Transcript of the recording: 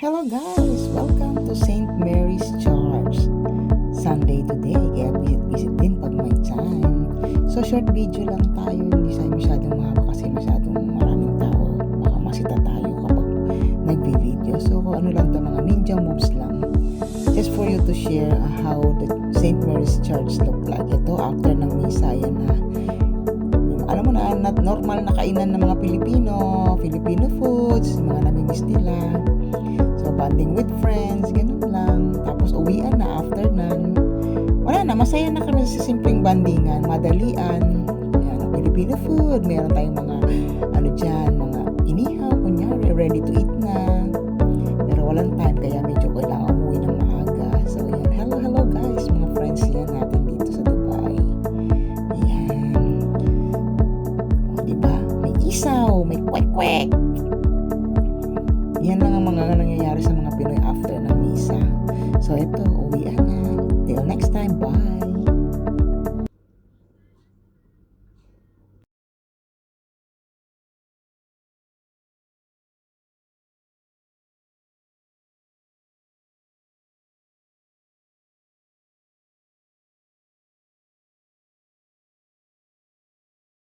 Hello guys! Welcome to St. Mary's Church. Sunday today, kaya visit din pag may time. So short video lang tayo, hindi tayo masyadong mahaba kasi masyadong maraming tao. Baka masita tayo kapag nagbi-video. So ano lang to, mga ninja moves lang. Just for you to share how the St. Mary's Church look like. Ito after ng misa, yan na. Alam mo na, not normal na kainan ng mga Filipino foods, mga namimiss nila. So, bonding with friends, ganun lang. Tapos, uwian na after nun. Wala na, masaya na kami sa simpleng bandingan, madalian. Yan, Filipino food. Meron tayong mga, mga inihaw, kunyari, ready to eat na. Pero walang time, kaya medyo kailangan umuwi ng maaga. So, yan. Hello guys, mga friends yan natin dito sa Dubai. Yan. O, diba? May isaw, may kwek-kwek. Yan lang ang mga nangyayari sa mga Pinoy after ng misa. So, ito, uwian na. Till next time, bye!